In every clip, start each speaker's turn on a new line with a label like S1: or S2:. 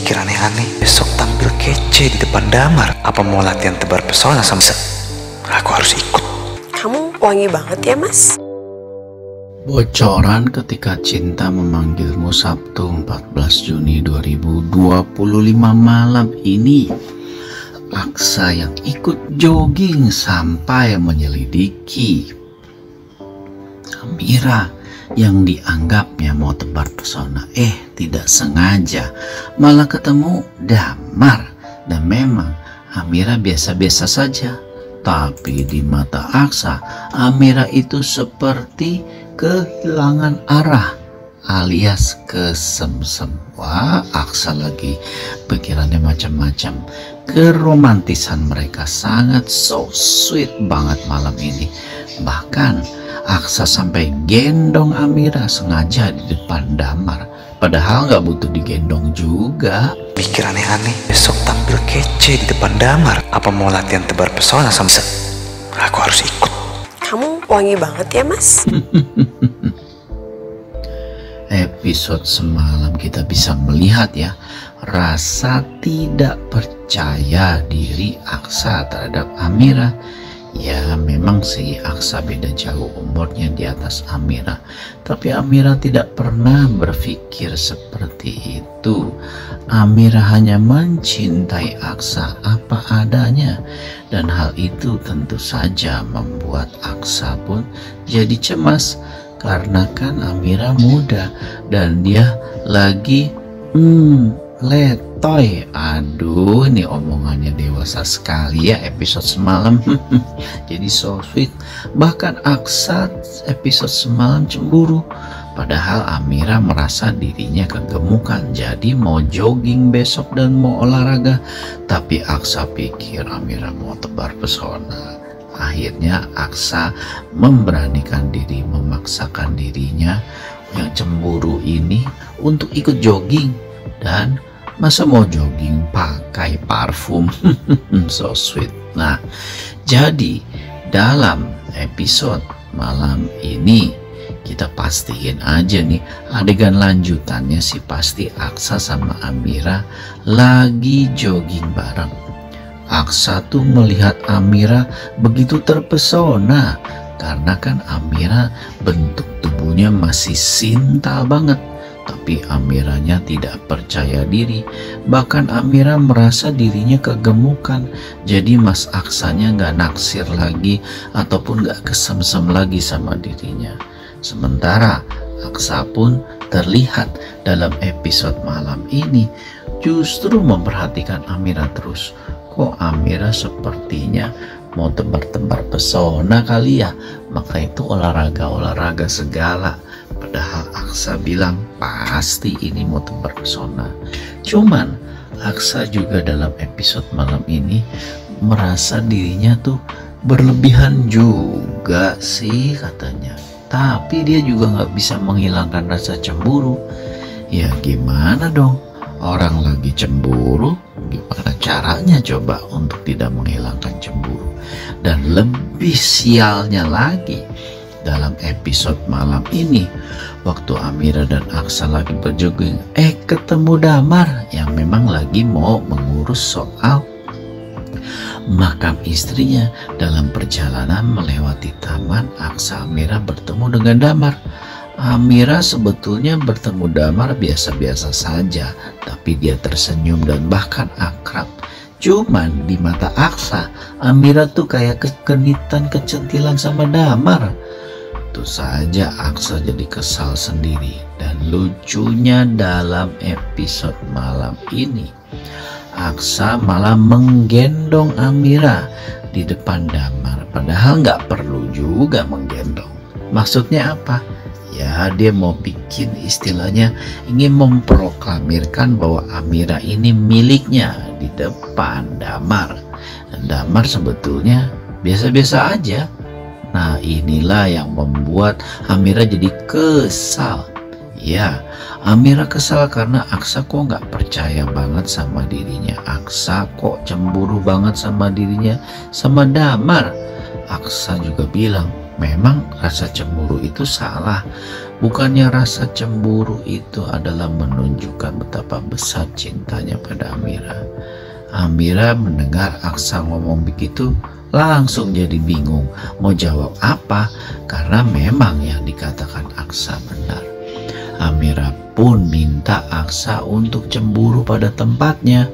S1: mikir aneh-aneh. Besok tampil kece di depan Damar. Apa mau latihan tebar pesona sama Aku harus ikut.
S2: Kamu wangi banget ya, Mas?
S3: Bocoran ketika cinta memanggilmu Sabtu 14 Juni 2025 malam ini. Aksa yang ikut jogging sampai menyelidiki Amira yang dianggapnya mau tebar pesona, tidak sengaja malah ketemu Damar. Dan memang Amira biasa-biasa saja, tapi di mata Aksa, Amira itu seperti kehilangan arah alias kesemsem. Wah, Aksa lagi pikirannya macam-macam. Keromantisan mereka sangat so sweet banget malam ini. Bahkan Aksa sampai gendong Amira sengaja di depan Damar. Padahal nggak butuh digendong juga.
S1: Mikir aneh-aneh. Besok tampil kece di depan Damar. Apa mau latihan tebar pesona sama Aku harus ikut.
S2: Kamu wangi banget ya, Mas?
S3: Episode semalam kita bisa melihat ya, rasa tidak percaya diri Aksa terhadap Amira. Ya memang sih Aksa beda jauh umurnya di atas Amira, tapi Amira tidak pernah berpikir seperti itu. Amira hanya mencintai Aksa apa adanya, dan hal itu tentu saja membuat Aksa pun jadi cemas. Karena kan Amira muda dan dia lagi letoy. Aduh, ini omongannya dewasa sekali ya episode semalam. Jadi so sweet. Bahkan Aksa episode semalam cemburu. Padahal Amira merasa dirinya kegemukan, jadi mau jogging besok dan mau olahraga. Tapi Aksa pikir Amira mau tebar pesona. Akhirnya Aksa memberanikan diri, memaksakan dirinya yang cemburu ini untuk ikut jogging. Dan masa mau jogging pakai parfum? So sweet. Nah, jadi dalam episode malam ini kita pastiin aja nih adegan lanjutannya sih pasti Aksa sama Amira lagi jogging bareng. Aksa tuh melihat Amira begitu terpesona karena kan Amira bentuk tubuhnya masih sintal banget. Tapi Amiranya tidak percaya diri. Bahkan Amira merasa dirinya kegemukan. Jadi Mas Aksanya gak naksir lagi ataupun gak kesemsem lagi sama dirinya. Sementara Aksa pun terlihat dalam episode malam ini justru memperhatikan Amira terus. Kok Amira sepertinya mau tebar-tebar pesona kali ya, maka itu olahraga segala. Padahal Aksa bilang pasti ini mau tebar pesona. Cuman Aksa juga dalam episode malam ini merasa dirinya tuh berlebihan juga sih katanya. Tapi dia juga nggak bisa menghilangkan rasa cemburu. Ya gimana dong? Orang lagi cemburu, gimana caranya coba untuk tidak menghilangkan cemburu? Dan lebih sialnya lagi, dalam episode malam ini, waktu Amira dan Aksa lagi berjogging, ketemu Damar yang memang lagi mau mengurus soal makam istrinya. Dalam perjalanan melewati taman, Aksa Amira bertemu dengan Damar. Amira sebetulnya bertemu Damar biasa-biasa saja, tapi dia tersenyum dan bahkan akrab. Cuman di mata Aksa, Amira tuh kayak kekenitan kecentilan sama Damar. Itu saja Aksa jadi kesal sendiri. Dan lucunya dalam episode malam ini, Aksa malah menggendong Amira di depan Damar. Padahal nggak perlu juga menggendong. Maksudnya apa? Ya dia mau bikin istilahnya ingin memproklamirkan bahwa Amira ini miliknya di depan Damar. Dan Damar sebetulnya biasa-biasa aja. Nah inilah yang membuat Amira jadi kesal. Ya Amira kesal karena Aksa kok nggak percaya banget sama dirinya. Aksa kok cemburu banget sama dirinya sama Damar. Aksa juga bilang memang rasa cemburu itu salah. Bukannya rasa cemburu itu adalah menunjukkan betapa besar cintanya pada Amira. Amira mendengar Aksa ngomong begitu langsung jadi bingung mau jawab apa, karena memang yang dikatakan Aksa benar. Amira pun minta Aksa untuk cemburu pada tempatnya.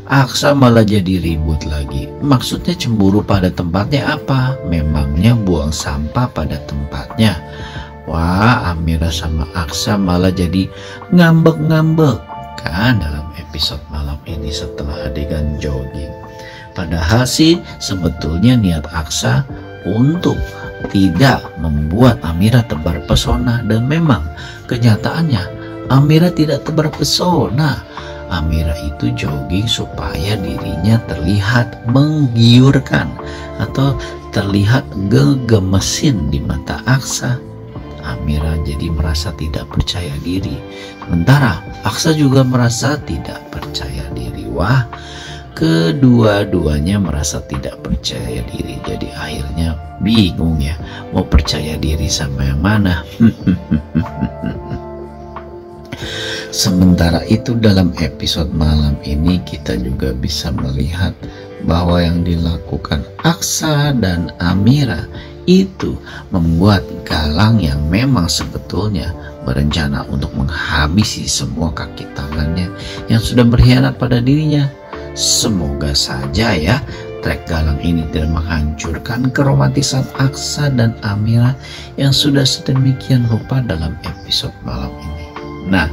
S3: Aksa malah jadi ribut lagi. Maksudnya cemburu pada tempatnya apa? Memangnya buang sampah pada tempatnya? Wah, Amira sama Aksa malah jadi ngambek-ngambek kan dalam episode malam ini setelah adegan jogging. Padahal sih sebetulnya niat Aksa untuk tidak membuat Amira tebar pesona, dan memang kenyataannya Amira tidak tebar pesona. Amira itu jogging supaya dirinya terlihat menggiurkan atau terlihat gegemesin di mata Aksa. Amira jadi merasa tidak percaya diri, sementara Aksa juga merasa tidak percaya diri. Wah, kedua-duanya merasa tidak percaya diri, jadi akhirnya bingung ya mau percaya diri sama yang mana. Sementara itu dalam episode malam ini kita juga bisa melihat bahwa yang dilakukan Aksa dan Amira itu membuat Galang yang memang sebetulnya berencana untuk menghabisi semua kaki tangannya yang sudah berkhianat pada dirinya. Semoga saja ya trik Galang ini tidak menghancurkan keromantisan Aksa dan Amira yang sudah sedemikian rupa dalam episode malam ini. Nah,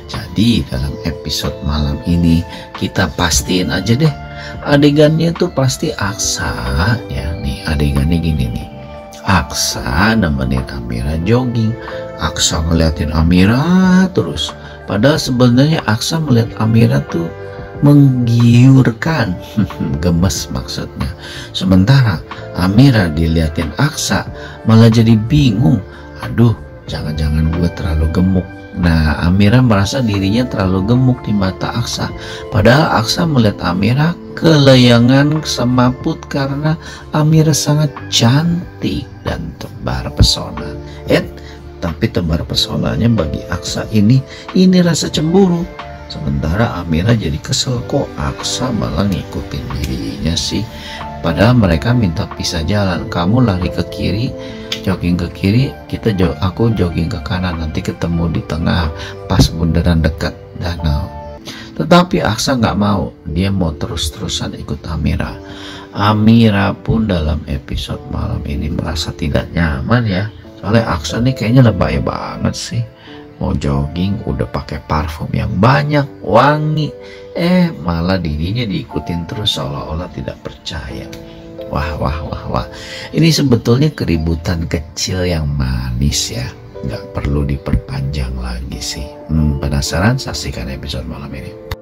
S3: jadi dalam episode malam ini kita pastiin aja deh adegannya tuh pasti Aksa ya. Nih adegannya gini nih, Aksa nemenin Amira jogging. Aksa ngeliatin Amira terus, padahal sebenarnya Aksa melihat Amira tuh menggiurkan, gemes maksudnya. Sementara Amira diliatin Aksa malah jadi bingung, aduh jangan-jangan gue terlalu gemuk. Nah, Amira merasa dirinya terlalu gemuk di mata Aksa, padahal Aksa melihat Amira kelayangan semaput karena Amira sangat cantik dan tebar pesona. Tapi tebar pesonanya bagi Aksa ini rasa cemburu. Sementara Amira jadi kesel, kok Aksa malah ngikutin dirinya sih. Padahal mereka minta pisah jalan, kamu lari ke kiri, jogging ke kiri, aku jogging ke kanan, nanti ketemu di tengah pas bundaran dekat danau. Tetapi Aksa nggak mau, dia mau terus-terusan ikut Amira. Amira pun dalam episode malam ini merasa tidak nyaman ya, soalnya Aksa nih kayaknya lebay banget sih. Mau jogging udah pakai parfum yang banyak, wangi, malah dirinya diikutin terus seolah-olah tidak percaya. Wah. Ini sebetulnya keributan kecil yang manis ya, nggak perlu diperpanjang lagi sih. Penasaran? Saksikan episode malam ini.